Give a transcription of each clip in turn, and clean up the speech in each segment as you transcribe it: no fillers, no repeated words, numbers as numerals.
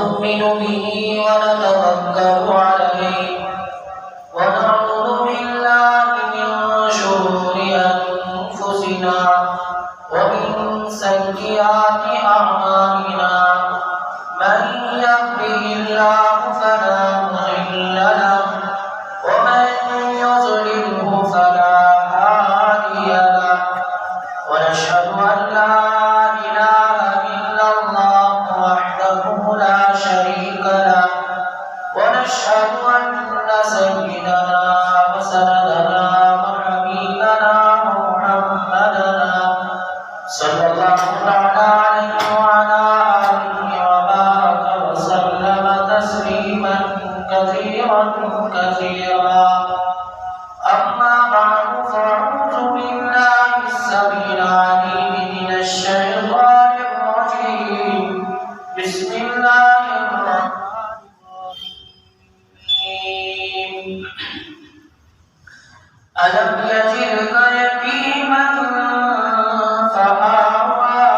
ونؤمن به ونتوكل عليه ونعوذ بالله من شرور أنفسنا ومن سيئات أعمالنا من يهده الله فلا مضل له ومن يضلله فلا هادي له ونشهد أن لا إله إلا الله وحده لا شريك له ونشهد أن سيدنا وسندنا وحبيبنا محمدنا صلى الله تعالى عليه وعلى آله وبارك وسلم تسليما كثيرا كثيرا. أما بعد فأعوذ بالله السميع العليم من الشيطان الرجيم. بسم الله الرحمن الرحيم. ألم يجدك يتيما فآوى.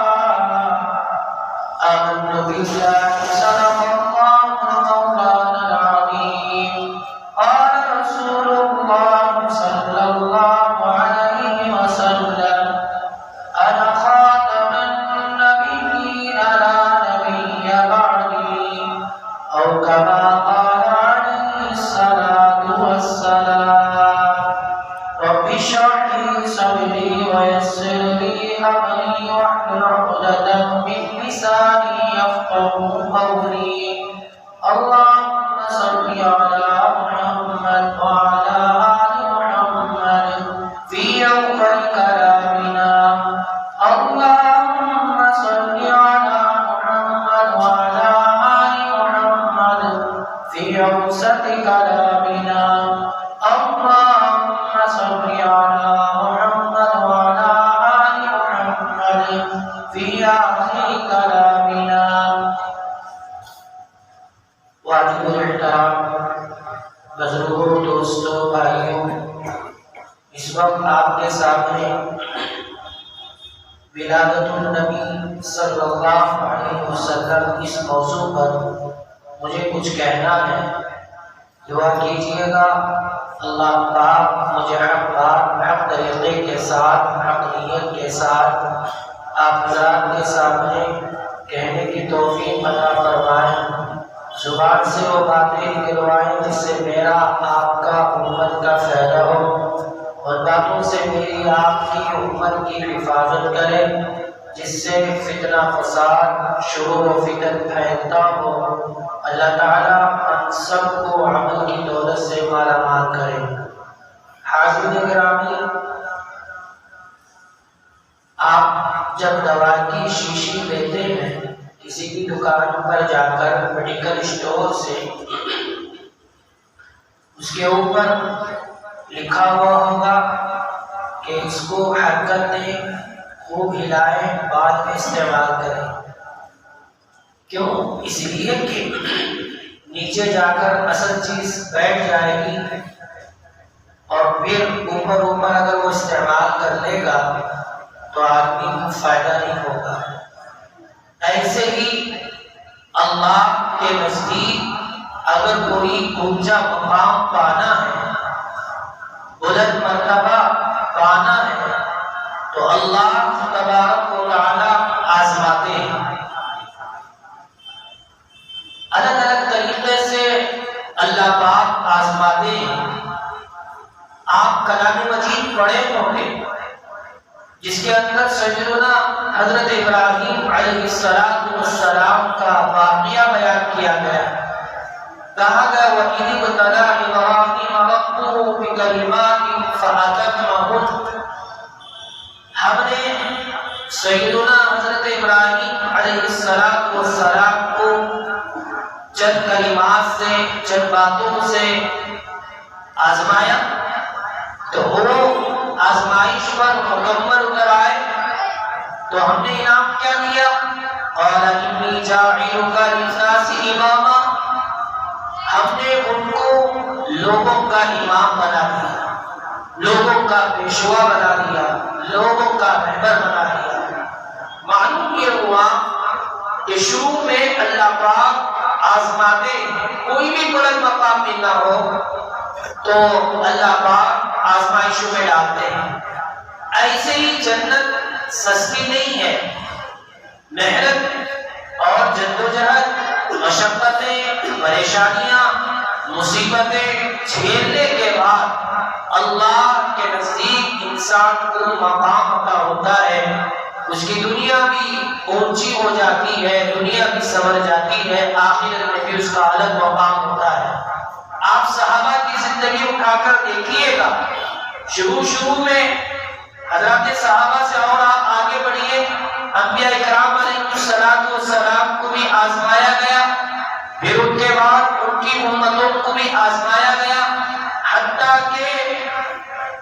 آمنت بالله صدق الله مولانا العظيم. قال رسول الله صلى الله عليه وسلم أنا خاتم النبيين لا نبي بعدي أو كما قال عليه الصلاة والسلام. رب اشرح لي صدري ويسر لي أمري واحلل عقدة من لساني يفقهوا قولي. اللهم صل على محمد وعلى آل محمد في أول كلامنا. اللهم صل على محمد وعلى آل محمد في أوسط كلامنا. اللهم صل على محمد وعلى آل محمد في آخر كلامنا. واجب الاحترام بزرگوں، دوستوں، بھائیوں، اس وقت آپ کے سامنے ولادت النبی صلی اللہ علیہ وسلم اس موضوع پر مجھے کچھ کہنا ہے. دعا کیجیے گا اللہ پاک مجھے حق طریقے کے ساتھ، حق نیت کے ساتھ آپ حضرات کے سامنے کہنے کی توفیق عطا فرمائیں. زبان سے وہ باتیں نکلوائیں جس سے میرا، آپ کا، امت کا فائدہ ہو، اور باتوں سے میری، آپ کی، امت کی حفاظت کرے جس سے فتنہ فساد، شرور و فتن پھیلتا ہو. اللہ تعالیٰ ہم سب کو عمل کی دولت سے مالا مال کرے. حاضرین گرامی، آپ جب دوا کی شیشی لیتے ہیں کسی بھی دکان پر جا کر، میڈیکل اسٹور سے، اس کے اوپر لکھا ہوا ہوگا کہ اس کو حرکت دیں، خوب ہلائیں، بعد میں استعمال کریں. کیوں؟ اس لیے کہ نیچے جا کر اصل چیز بیٹھ جائے گی اور پھر اوپر اگر وہ استعمال کر لے گا تو آدمی کو فائدہ نہیں ہوگا. ایسے ہی اللہ کے نزدیک اگر کوئی اونچا مقام پانا ہے، بلند مرتبہ پانا ہے، تو اللہ تبارک و تعالی آزماتے ہیں. الگ الگ طریقے سے اللہ پاک آزماتے ہیں. آپ کلام مجید پڑھے ہوں گے جس کے اندر سیدنا حضرت ابراہیم علیہ السلام کا واقعہ بیان کیا گیا. کہا گیا وَإِذِ ابْتَلَىٰ إِبْرَاهِيمَ رَبُّهُ بِكَلِمَاتٍ فَأَتَمَّهُنَّ. ہم نے سیدنا حضرت ابراہیم علیہ السلام کو چند کلمات سے، چند باتوں سے آزمایا تو وہ آزمائش پر مکمل اتر آئے تو ہم نے انعام کیا دیا؟ قَالَ إِنِّي جَاعِلُكَ لِلنَّاسِ إِمَامًا. ہم نے ان کو لوگوں کا امام بنا دیا، لوگوں کا پیشوا بنا دیا، لوگوں کا رہبر بنا دیا. معلوم یہ ہوا کہ شروع میں اللہ پاک آزما دے، کوئی بھی بلند مقام میں نہ ہو تو اللہ پاک آزمائشوں میں ڈالتے ہیں۔ ایسے ہی جنت سستی نہیں ہے، محنت اور جدوجہد، مشقتیں، پریشانیاں، مصیبتیں جھیلنے کے بعد اللہ کے نزدیک انسان کو مقام عطا ہوتا ہے، اس کی دنیا بھی اونچی ہو جاتی ہے، دنیا بھی سنور جاتی ہے، آخرت میں بھی اس کا الگ مقام ہوتا ہے۔ آپ صحابہ کی زندگی اٹھا کر دیکھیے گا، شروع میں حضرات صحابہ سے اور آپ آگے بڑھیے، انبیاء اکرام علیہ السلام کو بھی آزمایا گیا، پھر ان کے بعد ان کی امتوں کو بھی آزمایا گیا، حتیٰ کہ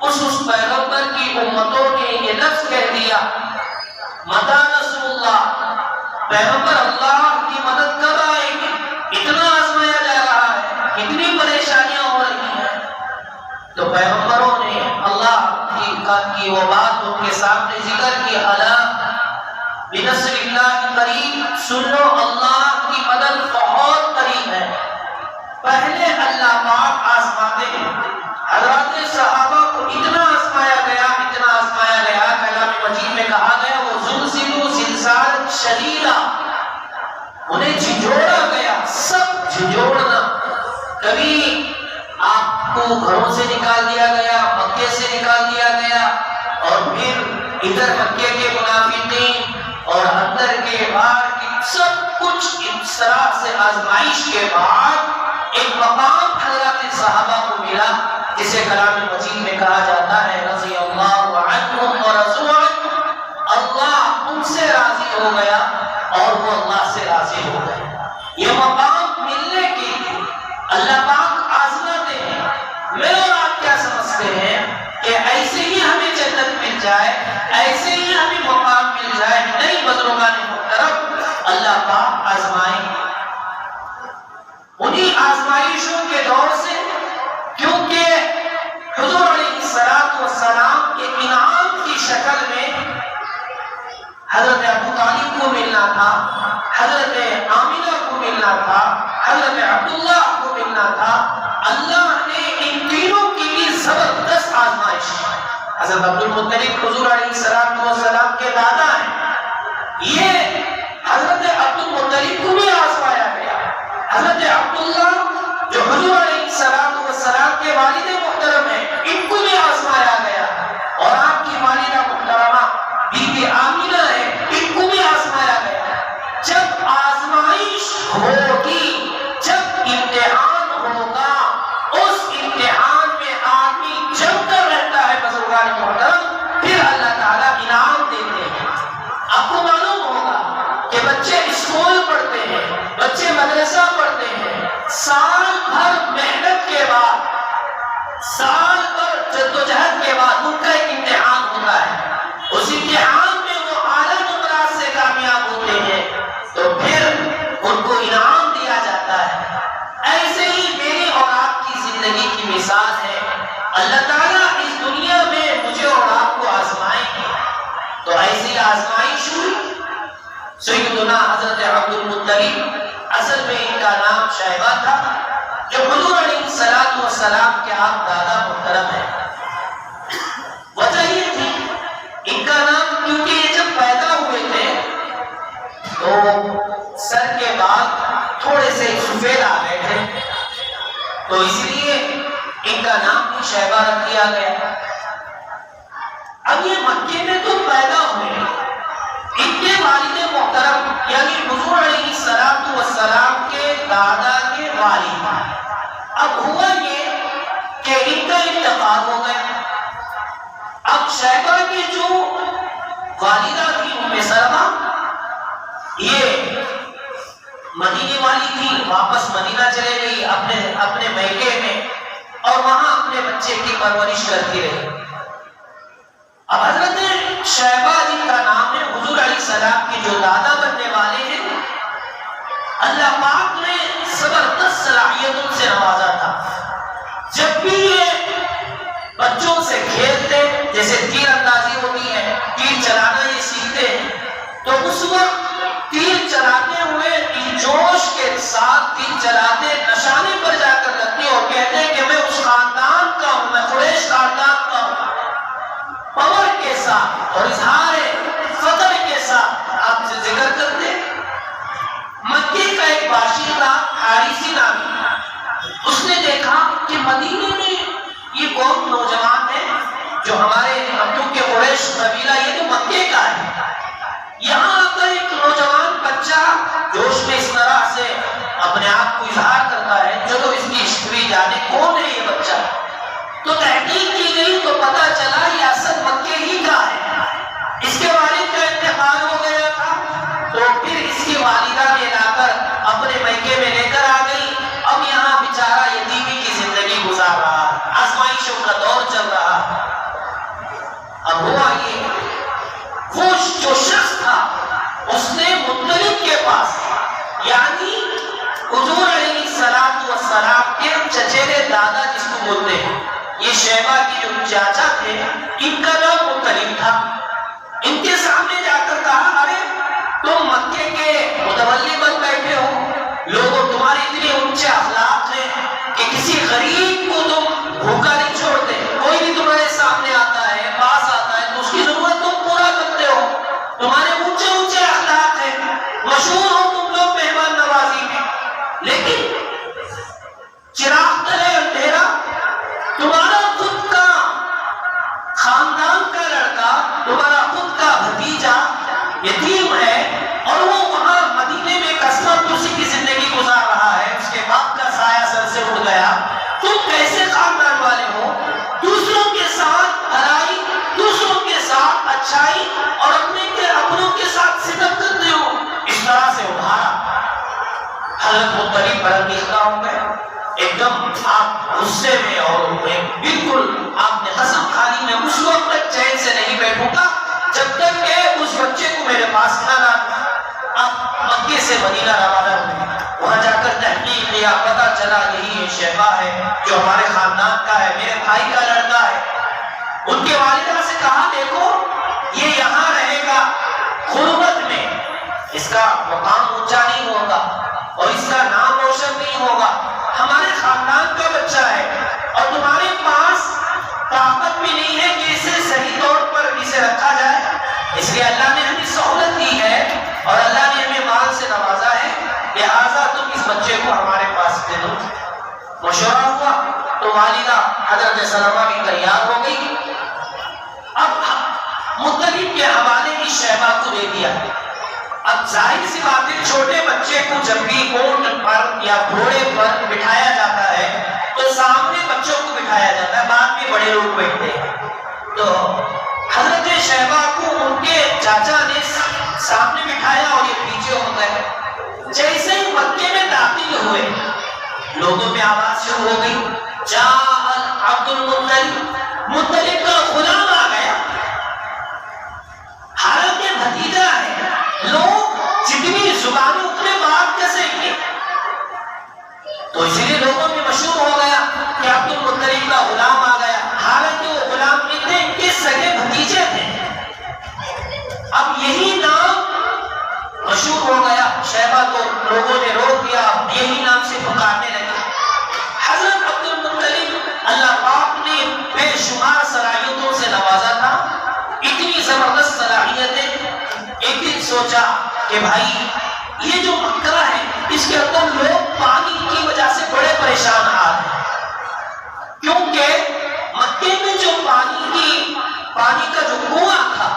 اس پیغمبر کی امتوں نے یہ لفظ کہہ دیا، متی نصر اللہ، پیغمبر اللہ کی مدد کب آئے گی؟ اتنا آزمایا جا رہا ہے، اتنی پریشانیاں ہو رہی ہیں۔ تو پیغمبروں نے اللہ کی وہ بات ان کے سامنے ذکر کی، الا بنصر اللہ قریب، سن لو اللہ کی مدد بہت قریب ہے۔ پہلے اللہ پاک آزماتے ہیں، حضرات صحابہ کو اتنا آزمایا گیا، کلام مجید میں کہا گیا وہ زلزلوا زلزالا شدیدا، انہیں جھنجھوڑا گیا، سب جھنجھوڑنا، کبھی آپ کو گھروں سے نکال دیا گیا، مکے سے نکال دیا گیا، اور پھر ادھر مکے کے منافقین اور اندر کے باہر کی سب کچھ اس طرح سے آزمائش کے بعد ایک مقام حضرات صحابہ کو ملا، جسے کلام مجید میں کہا جاتا ہے رضی اللہ عنہم ورضوا عنہ، اللہ ان سے راضی ہو گیا اور وہ اللہ سے راضی ہو گئے۔ یہ مقام ملنے کے لیے اللہ پاک آزماتے ہیں۔ میں اور آپ کیا سمجھتے ہیں کہ ایسے ہی ہمیں جنت مل جائے، ایسے ہی ہمیں مقام مل جائے؟ نہیں بزرگان محترم، اللہ پاک آزمائیں، انہی آزمائشوں کے دور سے، کیونکہ حضور علیہ السلام کے انعام کی شکل میں حضرت ابو طالب کو ملنا تھا، حضرت آمنہ کو ملنا تھا، حضرت عبداللہ کو ملنا تھا۔ اللہ نے ان تینوں کی بھی زبردست آزمائش، حضرت عبد المطلب حضور علیہ السلام کے دادا ہیں، یہ حضرت عبد المطلب کو بھی آزمایا گیا، حضرت عبداللہ جو حضور علیہ السلام کے والد محترم ہیں، ان کو بھی آزمایا گیا، اور آپ کی والدہ محترمہ بی بی آمینہ ہے، ان کو بھی آزمایا گیا۔ جب آزمائش ہوگی، جب امتحان ہوگا، اس امتحان میں آدمی جم کر رہتا ہے بزرگان محترم، پھر اللہ تعالیٰ انعام دیتے ہیں۔ آپ کو معلوم ہوگا کہ بچے اسکول پڑھتے ہیں، بچے مدرسہ پڑھتے ہیں، سال بھر محنت کے بعد، سال بھر جدوجہد کے بعد ان کا ایک امتحان ہوتا ہے، اس امتحان میں وہ اعلیٰ نمرات سے کامیاب ہوتے ہیں تو پھر ان کو انعام دیا جاتا ہے۔ ایسے ہی میری اور آپ کی زندگی کی مثال ہے، اللہ تعالیٰ اس دنیا میں مجھے اور آپ کو آزمائیں گے، تو ایسی آزمائش ہوئی۔ سیدنا حضرت عبد المطلب، اصل میں ان کا نام شیبہ تھا، جو حضور علیہ السلام کے آپ دادا محترم ہیں۔ وجہ یہ تھی ان کا نام، کیونکہ یہ جب پیدا ہوئے تھے تو سر کے بال تھوڑے سے سفید آ گئے تھے، تو اس لیے ان کا نام بھی شیبہ رکھ دیا گیا۔ اب یہ مکے میں تو پیدا ہوئے، ان کے والد محترم یعنی حضور علیہ السلام کے دادا کے والد، اب ہوا یہ کہ ان کا انتقال ہو گیا۔ اب شیبہ کی جو والدہ تھی ام سلمہ، یہ مدینے والی تھی، واپس مدینہ چلے گئی اپنے میکے میں، اور وہاں اپنے بچے کی پرورش کرتی رہی۔ اب حضرت شیبہ جن کا نام ہے، حضور علیہ السلام کے جو دادا بننے والے ہیں، اللہ پاک نے زبردست صلاحیتوں سے نوازا تھا۔ جب بھی یہ بچوں سے کھیلتے، جیسے تیر اندازی ہوتی ہے، تیر چلانا یہ سیکھتے ہیں، تو اس وقت تیر چلاتے ہوئے ان جوش کے ساتھ تیر اور اظہار فخر کے ساتھ آپ سے ذکر کرتے ہیں۔ مکے کا ایک باشندہ حارثی نامی، اس نے دیکھا کہ مدینے میں یہ کون نوجوان ہے جو ہمارے کیونکہ قریش قبیلہ یہ تو مکے کا ہے، یہاں آ کر ایک نوجوان بچہ جوش میں اس طرح سے اپنے آپ کو اظہار کرتا ہے، چلو اس کی ہسٹری جانے کون ہے یہ بچہ۔ تو تحقیق کی گئی تو پتہ چلا یہ اصل مکے ہی کا ہے، اس کے والد کا انتقال ہو گیا تھا، تو پھر اس کی والدہ نے لا کر اپنے میکے میں لے کر آ گئی، اب یہاں بیچارہ یتیمی کی زندگی گزار رہا، آزمائشوں کا دور چل رہا۔ اب ہوا یہ، وہ جو شخص تھا اس نے مطلب کے پاس، یعنی حضور علیہ السلام کے چچیرے دادا جس کو بولتے ہیں، یہ شیبہ کے جو چاچا تھے ان کا نام مطلب تھا، ان کے سامنے جا کر کہا ارے تم مکے کے متولی بن بیٹھے ہو، لوگوں تمہارے اتنے اونچے اخلاق ہیں کہ کسی غریب کو تم بھوکا نہیں چھوڑتے، کوئی بھی تمہارے سامنے آتا ہے پاس آتا ہے تو اس کی ضرورت تم پورا کرتے ہو، تمہارے اونچے اونچے اخلاق ہیں، مشہور ہو تم لوگ مہمان نوازی میں، لیکن چراغ تلے اندھیرا، تمہارا خود کا خاندان کا لڑکا، تمہارا خود کا بھتیجا یتیم ہے اور وہ وہاں مدینے میں قسمت دوسری کی زندگی گزار رہا ہے، اس کے باپ کا سایہ سر سے اٹھ گیا، تم کیسے خاندان والے ہو، دوسروں کے ساتھ بھلائی، دوسروں کے ساتھ اچھائی اور اپنوں کے ساتھ ستم کرتے ہو، اس طرح سے ابھارا۔ حضرت مطلب برانگیختہ ہو گئے، ایک دم آپ غصے میں اور بالکل آپ نے قسم کھا لی میں اس وقت تک چین سے نہیں بیٹھوں گا جب تک کہ اس بچے کو میرے پاس نہ لانا۔ اب مکے سے مدینہ روانہ ہوئے، وہاں جا کر تحقیق کیا، پتہ چلا یہی یہ شیبہ ہے جو ہمارے خاندان کا ہے، میرے بھائی کا لڑکا ہے۔ ان کے والدہ سے کہا دیکھو یہ یہاں رہے گا غربت میں، اس کا مقام اونچا نہیں ہوگا اور اس کا نام روشن نہیں ہوگا، ہمارے خاندان کا بچہ ہے اور تمہارے پاس طاقت بھی نہیں ہے کہ اسے صحیح طور پر اسے رکھا جائے، اس لیے اللہ نے ہمیں سہولت دی ہے اور اللہ نے ہمیں مال سے نوازا ہے، لہٰذا تم اس بچے کو ہمارے پاس دے دو۔ مشورہ ہوا تو والدہ حضرت سلمہ بھی تیار ہو گئی، اب مطلب کے حوالے کی شیبہ کو دے دیا۔ اب ظاہر سی بات ہے چھوٹے بچے کو جب بھی اونٹ پر یا گھوڑے پر بٹھایا جاتا ہے تو سامنے بچوں کو بٹھایا جاتا ہے، بعد میں بڑے لوگ بیٹھتے ہیں، تو حضرت شیبہ کو ان کے چاچا نے سامنے بٹھایا اور یہ پیچھے ہو گئے۔ جیسے ہی مکے میں داخل ہوئے لوگوں میں آواز شروع ہو گئی جاء عبد المطلب، مطلب کا غلام آ گیا، حالانکہ بھتیجا ہے، لوگ جتنی زبانیں اتنے بات کسیں گے، تو اسی لیے لوگوں میں مشہور ہو گیا کہ عبد المطلب کا غلام آ گیا، حالانکہ وہ غلام نہیں تھے، ان کے سگے بھتیجے تھے۔ اب یہی نام مشہور ہو گیا، شیبہ کو لوگوں نے روک دیا، یہی نام سے پکارنے لگے۔ حضرت عبد المطلب اللہ پاک نے بے شمار صلاحیتوں سے نوازا تھا، اتنی زبردست صلاحیتیں، ایک دن سوچا کہ بھائی یہ جو مکہ ہے اس کے اندر لوگ پانی کی وجہ سے بڑے پریشان حال ہیں، کیونکہ مکے میں جو پانی کا جو کنواں تھا،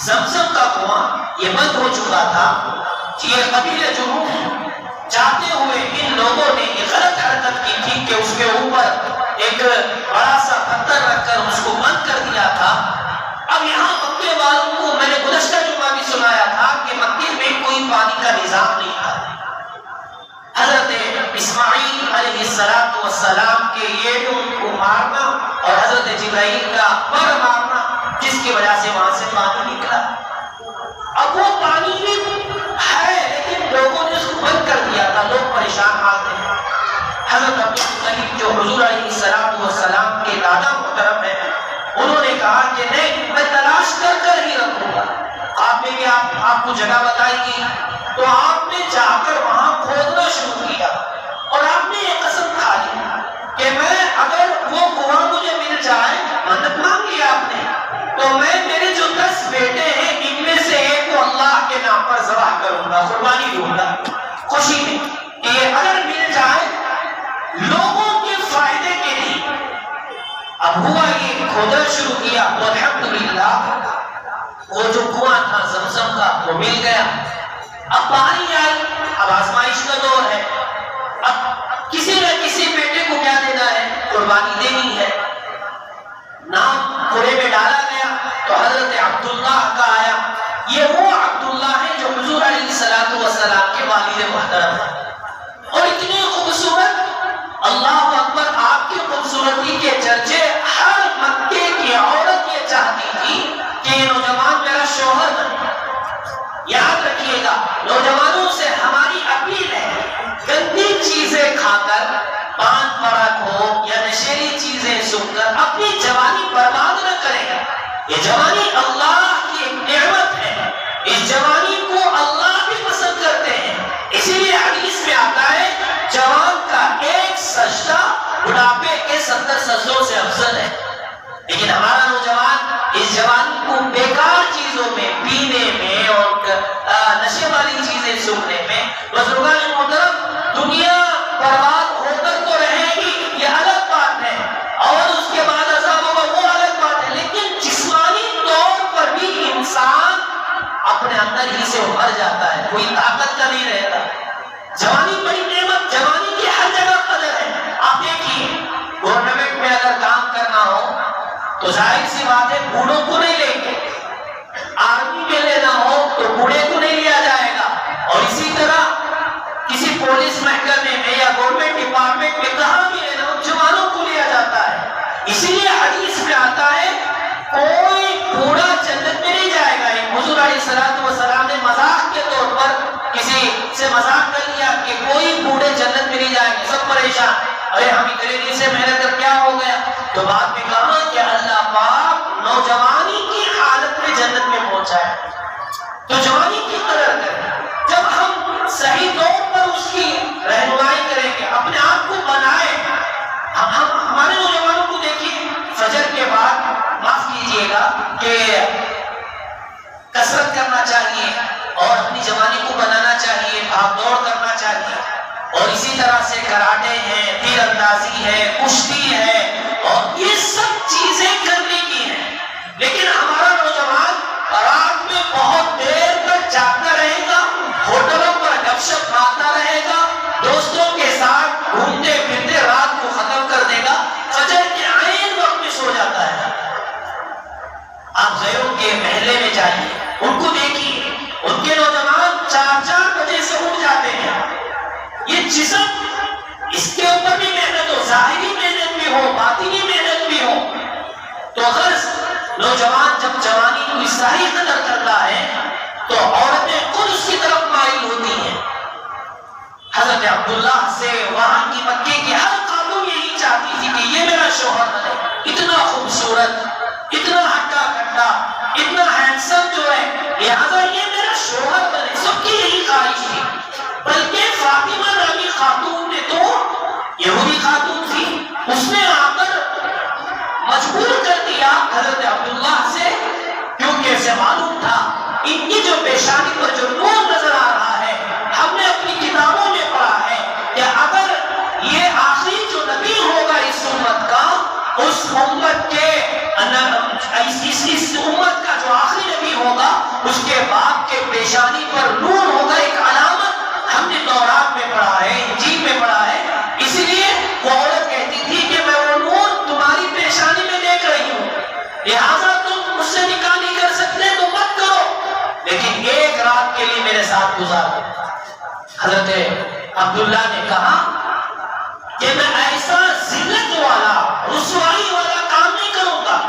زمزم کا کنواں، یہ بند ہو چکا تھا۔ یہ قبیلے جنوب جاتے ہوئے ان لوگوں نے یہ غلط حرکت کی تھی کہ اس کے اوپر ایک بڑا سا پتھر رکھ کر اس کو بند کر دیا تھا۔ اب یہاں مکے والوں کو میں نے گزشتہ جمعہ بھی سنایا تھا کہ مکے میں کوئی پانی کا نظام نہیں تھا۔ حضرت اسماعیل علیہ السلام کے یہ ان کو مارنا اور حضرت جبرائیل کا پر مارنا جس کی وجہ سے وہاں سے پانی نکلا، اب وہ پانی بھی ہے لیکن لوگوں نے اس کو بند کر دیا تھا، لوگ پریشان حال تھے۔ حضرت عبدالمطلب جو حضور علیہ السلام کے دادا محترم ہیں، انہوں نے کہا کہ نہیں میں تلاش کر ہی رکھوں گا، آپ نے بھی آپ کو جگہ بتائی گی، تو آپ نے جا کر وہاں کھودنا شروع کیا اور آپ نے یہ قسم کھا لی کہ میں اگر وہ کنواں مجھے مل جائے، منت مانگی آپ نے، تو میں میرے جو کھودنا شروع کیا تو الحمدللہ وہ جو کنواں تھا زمزم کا وہ مل گیا. اب پانی آئی, اب آزمائش کا دور ہے, اب کسی نہ کسی بیٹے کو کیا دینا ہے, قربانی دینی ہے. نام کوڑے میں ڈالا گیا تو حضرت عبداللہ کا آیا. یہ وہ عبداللہ ہے جو حضور علیہ السلام کے والد محترم ہیں, اور اتنی خوبصورت, اللہ اکبر, آپ کی خوبصورتی کے چرچے ہر مکے کی عورت یہ چاہتی تھی کہ یہ نوجوان میرا شوہر بنے. یاد رکھیے گا, نوجوانوں سے ہماری اپیل ہے, گندی چیزیں کھا کر, پان پراگ ہو یا نشیلی چیزیں سن کر اپنی جوانی برباد نہ کریں. یہ جوانی اللہ کی ایک نعمت ہے, اس جوانی کو اللہ بھی پسند کرتے ہیں. اسی لیے حدیث میں آتا ہے جوان کا ایک سجدہ بڑھاپے کے 70 سجدوں سے افضل ہے. لیکن ہمارا نوجوان اس جوانی کو بیکار چیزوں میں, پینے میں اور نشے والی چیزیں سننے میں, بزرگان محترم دنیا برباد ہو کر تو رہے گی یہ الگ بات ہے, اور اس کے بعد عذاب ہوگا وہ الگ بات ہے, لیکن جسمانی طور پر بھی انسان اپنے اندر ہی سے ابھر جاتا ہے, کوئی طاقت کا نہیں رہتا. جوانی بڑی نعمت, جوانی کی ہر جگہ قدر ہے. آپ دیکھیے گورنمنٹ میں اگر کام کرنا ہو تو ظاہر سی بات ہے بوڑھوں کو نہیں لیں گے, آرمی میں لینا ہو تو بوڑھے کو نہیں لیا جائے گا, اور اسی طرح کسی پولیس محکمے میں یا گورنمنٹ ڈپارٹمنٹ میں کہاں بھی لینا ہو جوانوں کو لیا جاتا ہے. اسی لیے حدیث میں آتا ہے کوئی بوڑھا جنت میں نہیں جائے گا. حضور علیہ السلام نے مذاق کے طور پر کسی سے مذاق کر لیا کہ کوئی بوڑھے جنت میں نہیں جائیں گے. سب پریشان, ارے ہم اتنے دن سے محنت کر کیا ہو گیا. تو بعد میں کہا کہ اللہ پاک نوجوانی کی حالت میں جنت میں پہنچا ہے. تو جوانی کی قدر کریں, جب ہم صحیح طور پر اس کی رہنمائی کریں گے, اپنے آپ کو بنائیں. ہمارے نوجوانوں کو دیکھیے فجر کے بعد, معاف کیجئے گا, کہ کسرت کرنا چاہیے اور اپنی جوانی کو بنانا چاہیے, بھاگ دوڑ کرنا چاہیے, اور اسی طرح سے کراٹے ہیں, تیر اندازی ہے, کشتی ہے, اور یہ سب چیزیں کرنے کی ہیں. لیکن ہمارا نوجوان رات میں بہت دیر تک جاگتا رہے گا, ہوٹلوں پر گپ شپ مارتا رہے گا, دوستوں کے ساتھ گھومتے پھرتے رات کو ختم کر دے گا, فجر کے عین وقت میں سو جاتا ہے. آپ غیروں کے محلے میں جائیے, ان کو دیکھیے, ان کے نوجوان 4 بجے سے اٹھ جاتے ہیں. یہ جسم, اس کے اوپر بھی محنت ہو, ظاہری محنت بھی ہو, باطنی محنت بھی ہو. تو اگر نوجوان جب جوانی کو صحیح قدر کرتا ہے تو عورتیں خود اس کی طرف مائل ہوتی ہیں. حضرت عبداللہ سے وہاں کی مکے کی ہر خاتون یہی چاہتی تھی کہ یہ میرا شوہر بنے, اتنا خوبصورت, اتنا ہٹا کٹا, اتنا ہینڈسم جو ہے, لہذا یہ میرا شوہر بنے. سب کی یہی خواہش تھی. بلکہ فاطمہ نامی خاتون نے تو, یہودی خاتون تھی, اس نے آ کر مجبور کر دیا حضرت عبداللہ سے, کیونکہ اسے معلوم تھا ان کی جو پیشانی پر جو نور نظر آ رہا ہے, ہم نے اپنی کتابوں میں پڑھا ہے کہ اگر یہ آخری جو نبی ہوگا اس امت کا, اس امت کے اس امت کا جو آخری نبی ہوگا, اس کے باپ کے پیشانی پر نور ہوگا, ایک علامت. ہم نے تورات میں پڑھا ہے, انجیل میں پڑھا ہے. اسی لیے وہ عورت کہتی تھی کہ میں وہ نور تمہاری پیشانی میں دیکھ رہی ہوں, لہٰذا تم مجھ سے نکاح نہیں کر سکتے تو مت کرو, لیکن ایک رات کے لیے میرے ساتھ گزارو. حضرت عبداللہ نے کہا کہ میں ایسا ذلت والا, رسوائی والا کام نہیں کروں گا.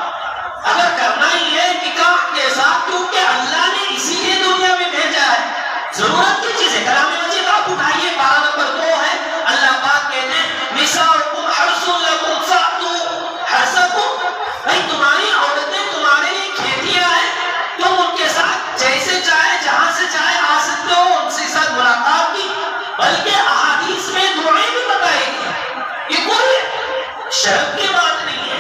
اگر کرنا ہی ہے نکاح کے ساتھ, کیونکہ اللہ نے اسی لیے دنیا میں بھیجا ہے. ضرورت کی چیز ہے. کلام مجید آپ اٹھائیے, 12 نمبر 2 ہے. اللہ پاک کہتے ہیں نساؤکم حرث لکم فأتوا حرثکم, بھائی تمہاری عورتیں تمہارے لیے کھیتیاں ہیں, تم ان کے ساتھ جیسے چاہے جہاں سے چاہے آ سکتے ہو, ان سے ساتھ ملاقات کی. بلکہ احادیث میں دعائیں بھی بتائی گئی. یہ کوئی شرم کی بات نہیں ہے,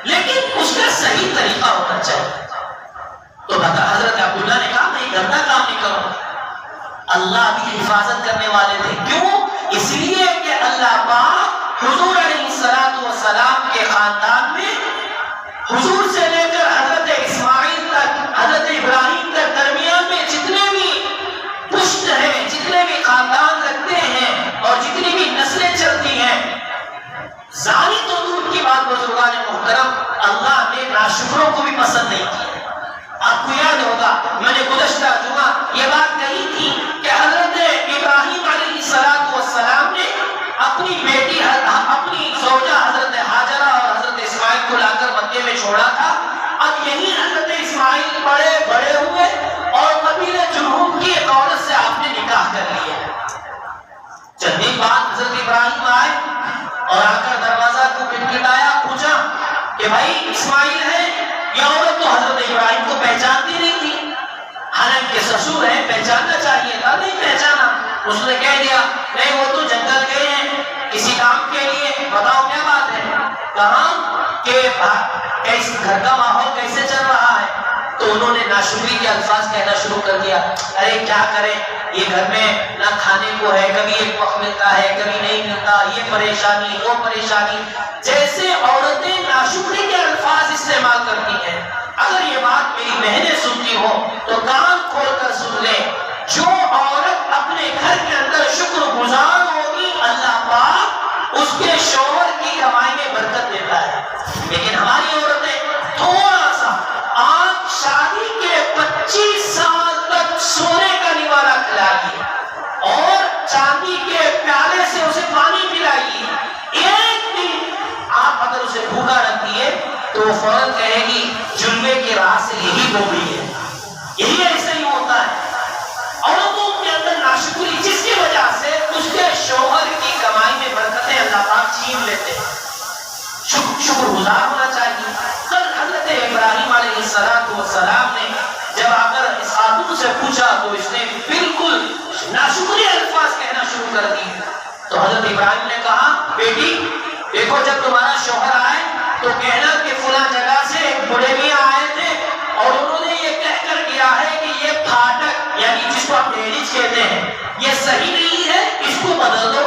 لیکن اس کا صحیح طریقہ ہونا چاہیے. تو بتا حضرت عبداللہ نے کہا میں گندا کام نہیں کروں. اللہ بھی حفاظت کرنے والے تھے. کیوں؟ اس لیے کہ اللہ پاک حضور علیہ السلام کے خاندان میں حضور بچوں کو بھی پسند نہیں کی. آپ کو یاد ہوگا میں نے گزشتہ جمعہ یہ بات کہی تھی کہ حضرت ابراہیم علیہ السلام نے اپنی بیٹی اپنی زوجہ حضرت ہاجرہ اور حضرت اسماعیل کو لا کر مکے میں چھوڑا تھا. اب یہی حضرت اسماعیل بڑے ہوئے اور قبیلہ جرہم کی ایک عورت سے آپ نے نکاح کر لیا. چند دن بعد حضرت ابراہیم آئے اور آ کر دروازہ کو کھٹکھٹایا, پوچھا کہ بھائی اسماعیل ہے. یہ عورت تو حضرت ابراہیم کو پہچانتی نہیں تھی, حالانکہ سسور ہے, پہچاننا چاہیے تھا, نہیں پہچانا. اس نے کہہ دیا نہیں وہ تو جنگل گئے ہیں کسی کام کے لیے, بتاؤ کیا بات ہے. کہاں کہ گھر کا ماحول کیسے چل رہا ہے. تو انہوں نے ناشکری کے الفاظ کہنا شروع کر دیا, ارے کیا کریں یہ گھر میں نہ کھانے کو ہے, کبھی ایک وقت ملتا ہے کبھی نہیں ملتا, یہ پریشانی وہ پریشانی. جیسے عورتیں ناشکری کے الفاظ استعمال کرتی ہیں. اگر یہ بات میری بہنیں سنتی ہو تو کان کھول کر سن لیں, جو عورت اپنے گھر کے اندر شکر گزار ہوگی اللہ پاک اس کے شوہر کی کمائی میں برکت دیتا ہے. لیکن ہماری عورتیں تھوڑا سا, آپ شادی کے 25 سال تک سونے کا نوالہ کھلائیے اور چاندی کے پیالے سے اسے پانی پلائیے, ایک دن آپ اگر اسے بھوکا رکھ دیے تو وہ فوراً کہے گی جلوے کی راہ سے یہی گھومی ہے. یہی ایسے ہی ہوتا ہے. عورتوں کے اندر ناشکری جس کی وجہ سے اس کے شوہر کی کمائی میں برکتیں اللہ پاک چھین لیتے ہیں. شکر گزار ہونا چاہیے. کل حضرت ابراہیم علیہ السلام نے جب آ کر اس خاتون سے پوچھا تو اس نے بالکل ناشکری الفاظ کہنا شروع کر دی. تو حضرت ابراہیم نے کہا بیٹی دیکھو جب تمہارا شوہر آئے تو کہنا کہ فلاں جگہ سے ایک بڑے میاں آئے تھے اور انہوں نے یہ کہہ کر کیا ہے کہ یہ پھاٹک یعنی جس کو آپ ڈیریج کہتے ہیں یہ صحیح نہیں ہے, اس کو بدل دو.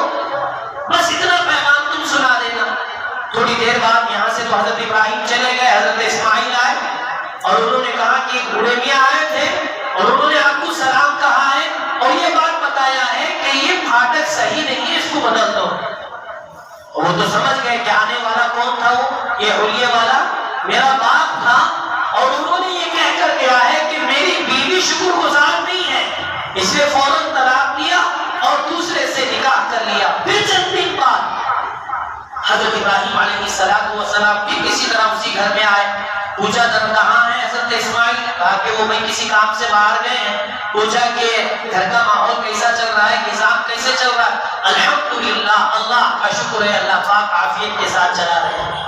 بس اتنا پیغام تم سنا دینا. تھوڑی دیر بعد یہاں سے تو حضرت ابراہیم چلے گئے, حضرت اسماعیل آئے اور انہوں نے کہا کہ ایک بوڑھے میاں آئے تھے اور انہوں نے آپ کو سلام کہا ہے اور یہ بات بتایا ہے کہ یہ پھاٹک صحیح نہیں ہے, اس کو بدل دو. وہ تو سمجھ گئے کہ آنے والا کون تھا, وہ یہ حلیے والا میرا باپ تھا اور انہوں نے یہ کہہ کر کیا ہے کہ میری بیوی شکر گزار نہیں ہے, اس نے فوراً طلاق لیا اور دوسرے سے نکاح کر لیا. پھر چند دن بعد حضرت ابراہیم علیہ السلام بھی کسی طرح اسی گھر میں آئے. پوچھا تب کہاں ہے حضرت اسماعیل, کہا کہ وہ بھائی کسی کام سے باہر گئے ہیں. پوچھا کہ گھر کا ماحول کیسا چل رہا ہے, نظام کیسے چل رہا ہے. الحمدللہ اللہ کا شکر ہے, اللہ پاک عافیت کے ساتھ چلا رہے ہیں.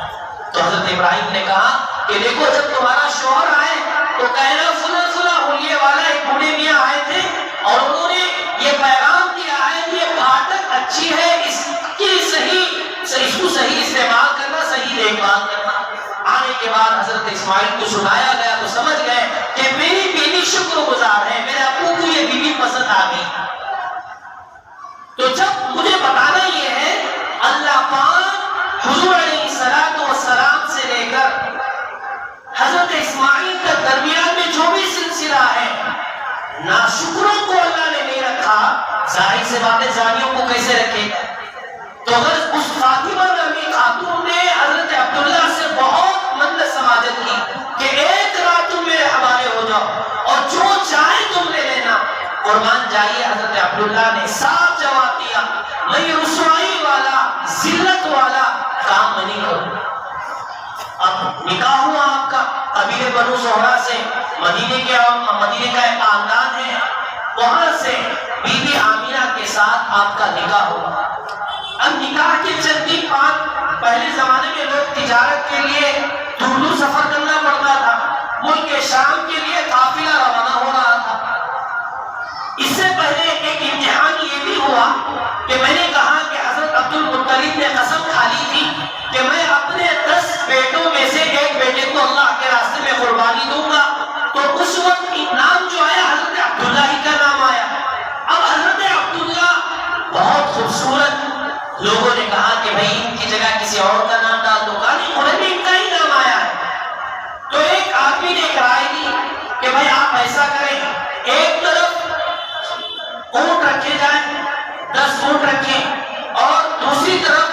تو حضرت ابراہیم نے کہا کہ دیکھو جب تمہارا شوہر آئے تو کہنا فلاں فلاں حلیے والا ایک بوڑھے میاں آئے تھے اور انہوں نے یہ پیغام دیا ہے کہ یہ پھاٹک اچھی ہے, اس کو صحیح استعمال کرنا, صحیح دیکھ بھال کرنا. آنے کے بعد حضرت اسماعیل کو سنایا گیا تو سمجھ گئے کہ میری بیوی شکر گزار ہے, میرے ابو کو یہ بیوی پسند آ گئی. تو جب مجھے بتانا یہ ہے اللہ پاک حضور علیہ السلام سے لے کر حضرت اسماعیل کے درمیان میں جو بھی سلسلہ ہے, ناشکروں کو اللہ نے نہیں رکھا, ظاہر سے باتیں زانیوں کو کیسے رکھے گا. تو اگر اس فاطمہ نامی خاتون نے حضرت عبداللہ سے بہت مند سماجت کی کہ ایک رات تم میرے حوالے ہو جاؤ اور جو چاہے تم لے لینا, قربان جائیے حضرت عبداللہ نے صاف جواب دیا میں رسوائی والا ذلت والا کام نہیں کروں. اب نکاح ہوا آپ کا قبیلے بنو زہرہ سے, مدینے کا ایک خاندان ہے, وہاں سے بی بی آمینہ کے ساتھ آپ کا نکاح ہوا. اب نکاح کے چند دن بعد پہلے زمانے میں لوگ تجارت کے لیے دور دور سفر کرنا پڑتا تھا, ملک شام کے لیے قافلہ روانہ ہو رہا تھا. اس سے پہلے ایک امتحان یہ بھی ہوا کہ میں نے کہا کہ حضرت عبد المطلب نے قسم کھا لی تھی کہ میں اپنے 10 بیٹوں میں سے ایک بیٹے کو اللہ کے راستے میں قربانی دوں گا. تو اس وقت نام جو آیا حضرت عبداللہ ہی کا نام آیا. اب حضرت عبداللہ بہت خوبصورت, لوگوں نے کہا کہ بھئی ان کی جگہ کسی اور کا نام ڈال دو, کہا نہیں قرآن میں ان کا ہی نام آیا ہے. تو ایک آدمی نے ایک رائے دی کہ بھئی آپ ایسا کریں, ایک طرف اونٹ رکھے جائیں, 10 اونٹ رکھیں اور دوسری طرف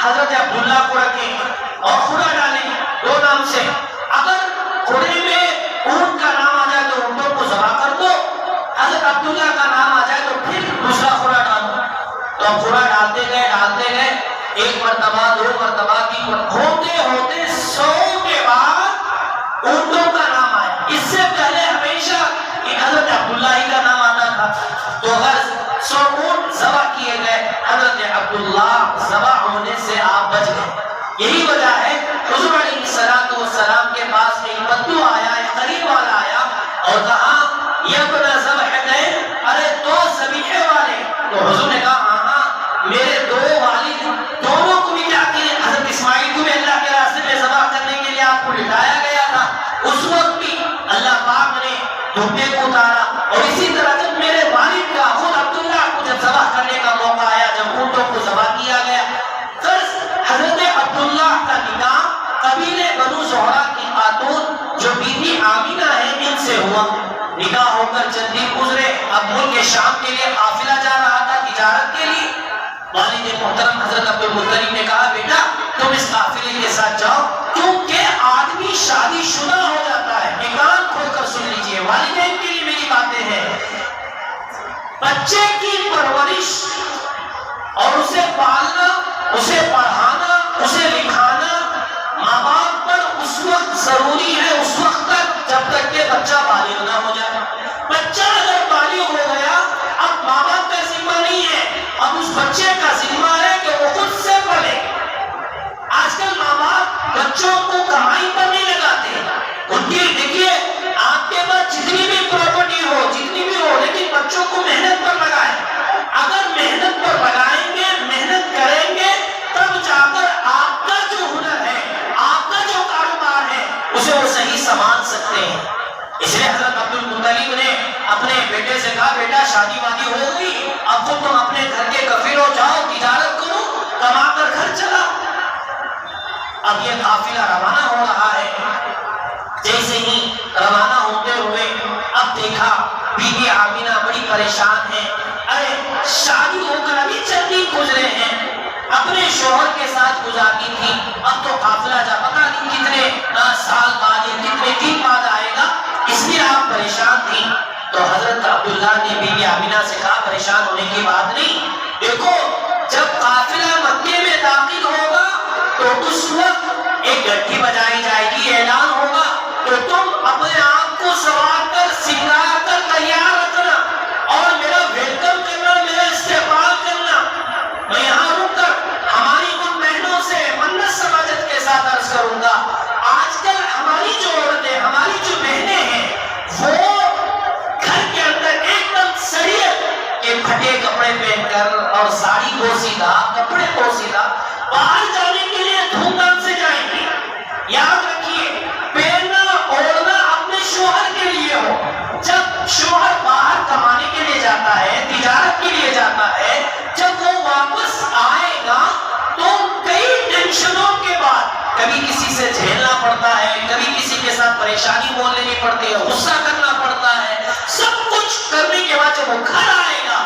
حضرت عبداللہ کو رکھیں اور خدا ڈالیں 2 نام سے. اگر شبہ ڈالتے گئے، ایک مرتبہ، 2 مرتبہ، 3 مرتبہ، ہوتے ہوتے 100 کے بعد اونٹوں کا نام آیا۔ اس سے پہلے ہمیشہ حضرت عبداللہ ہی کا نام آتا تھا۔ تو غرض 100 اونٹ ذبح کیے گئے، حضرت عبداللہ ذبح ہونے سے آپ بچ گئے۔ یہی وجہ ہے حضور علیہ السلام کے پاس ایک بدو آیا، ایک قریب والا آیا اور کہا یہ اپنا ذبح ہے، ارے 2 ذبیحے والے۔ تو حضور نے کہا ہاں میرے 2 والد دونوں کو بھی کیا کیے، حضرت اسماعیل کو بھی اللہ کے راستے میں ذبح کرنے کے لیے آپ کو لٹایا گیا تھا، اس وقت بھی اللہ پاک نے دھوپے کو اتارا۔ اور اسی طرح جب میرے والد کا خود عبداللہ کو جب ذبح کرنے کا موقع آیا، جب اونٹوں کو ذبح کیا گیا، حضرت عبداللہ کا نکاح قبیلے بنو زہرہ کی خاتون جو بی بی آمینہ ہے ان سے ہوا۔ نکاح ہو کر چند دن گزرے، اب ملک شام کے لیے قافلہ جا رہا تھا تجارت کے لیے۔ والد محترم حضرت عبد المطلب نے کہا بیٹا تم اس قافلے کے ساتھ جاؤ، کیونکہ آدمی شادی شدہ ہو جاتا ہے۔ ایک کان کھول کر سن لیجئے، والدین کے لیے میری باتیں ہیں، بچے کی پرورش اور اسے پالنا، اسے پڑھانا، اسے لکھانا ماں باپ پر اس وقت ضروری ہے، اس وقت تک جب تک کہ بچہ بالغ نہ ہو جائے۔ بچہ اگر بالغ ہو گیا اب ماں باپ کا ذمہ نہیں ہے، اب اس بچے کا ذمہ ہے کہ وہ خود سے پڑھے۔ آج کل ماں باپ بچوں کو کمائی پر نہیں لگاتے، ان کی دیکھیے آپ کے پاس جتنی بھی پراپرٹی ہو، جتنی بھی ہو، لیکن بچوں کو محنت پر لگائیں۔ اگر محنت پر لگائیں گے، محنت کریں گے، تب جا کر آپ کا جو ہنر ہے، آپ کا جو کاروبار ہے، اسے وہ صحیح سنبھال سکتے ہیں۔ اس لیے حضرت عبد المطلب نے اپنے بیٹے سے کہا بیٹا شادی وادی ہو گئی، اب تو تم اپنے گھر کے کفیل ہو، جاؤ تجارت کرو، کما کر گھر چلا۔ اب یہ قافلہ روانہ ہو رہا ہے، جیسے ہی روانہ ہوتے ہوئے اب دیکھا بی بی آمینہ بڑی پریشان ہے، ارے شادی ہو کر ابھی چند دن گزرے ہیں، اپنے شوہر کے ساتھ گزارتی تھی، اب تو قافلہ جا پتہ نہیں کتنے سال بعد یا کتنے دن بعد آئے گا، اس لیے آپ پریشان تھی۔ تو حضرت عبداللہ نے بی بی آمینہ سے کہا پریشان ہونے کی بات نہیں، دیکھو جب قافلہ مکے میں داخل ہوگا تو اس وقت ایک گھنٹی بجائی جائے گی، اعلان ہوگا، تو تم اپنے آپ کو سنوار کر سنگار کر تیار رکھنا اور میرا ویلکم کرنا، میرا استقبال کرنا۔ میں یہاں رک کر ہماری ان بہنوں سے منت سماجت کے ساتھ عرض کروں گا، آج کل ہماری جو عورتیں، ہماری جو بہنیں ہیں، وہ گھر کے اندر ایک دم شریعت کے پھٹے کپڑے پہن کر اور ساڑی پوشیدہ، کپڑے پوشیدہ باہر جانے کے لیے دھوم دھام سے جائیں گے۔ یاد رکھیے پہننا اوڑھنا اپنے شوہر کے لیے ہو۔ جب شوہر باہر کمانے کے لیے جاتا ہے، تجارت کے لیے جاتا ہے، جب وہ واپس آئے گا تو کئی ٹینشنوں کے بعد کبھی کسی سے جھیلنا پڑتا ہے، کبھی کسی کے ساتھ پریشانی بول لینی پڑتی ہے، غصہ کرنا پڑتا ہے، سب کچھ کرنے کے بعد جب وہ گھر آئے گا،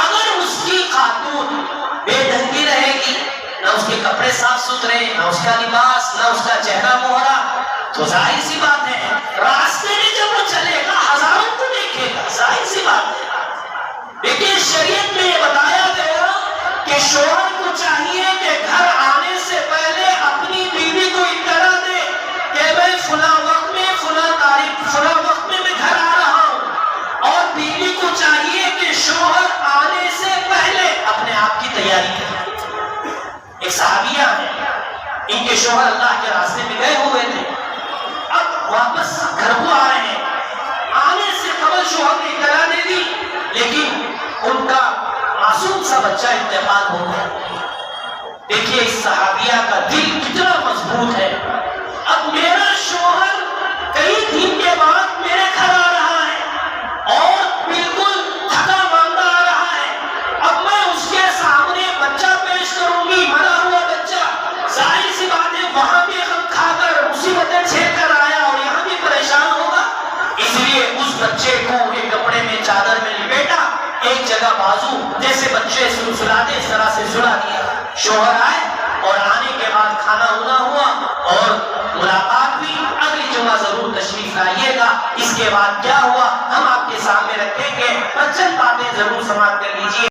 اگر اس کی خاتون بے ڈھنگی رہے گی، نہ اس کے کپڑے صاف ستھرے، نہ اس کا لباس، نہ اس کا چہرہ مہرا، تو ظاہر سی بات ہے راستے میں جب وہ چلے گا ہزاروں کو دیکھے گا، ظاہر سی بات ہے۔ لیکن شریعت میں یہ بتایا گیا کہ شوہر کو چاہیے کہ گھر آنے سے پہلے اپنی بیوی کو اطلاع دے کہ میں فلاں وقت میں فلاں تاریخ فلاں وقت میں گھر آ رہا ہوں، اور بیوی کو چاہیے کہ شوہر آنے سے پہلے اپنے آپ کی تیاری کرے۔ ایک صحابیہ ہیں، ان کے شوہر اللہ کے راستے میں گئے ہوئے تھے، اب واپس گھر کو آ رہے ہیں، آنے سے قبل شوہر نے اطلاع دے دی، لیکن ان کا معصوم سا بچہ انتقال ہو گیا۔ دیکھیے اس صحابیہ کا دل کتنا مضبوط ہے، اب میرا شوہر کئی دن کے بعد میرے گھر آ رہا ہے اور بالکل تھکا ماندہ آ رہا ہے، اب میں اس کے سامنے بچہ پیش کروں گی، مرا ہوا بچہ، ظاہر سی بات ہے وہاں بھی غم کھا کر مصیبتیں جھیل کر آیا اور یہاں بھی پریشان ہوگا، اس لیے اس بچے کو ایک کپڑے میں چادر میں لپیٹا، ایک جگہ بازو جیسے بچے سلاتے اس طرح سے سلا دیا۔ شوہر آئے اور آنے کے بعد کھانا ہونا ہوا اور ملاقات ہوئی، اگلی جمعہ ضرور تشریف لائیے گا۔ اس کے بعد کیا ہوا ہم آپ کے سامنے رکھیں گے، پر چند باتیں ضرور سماعت کر لیجیے۔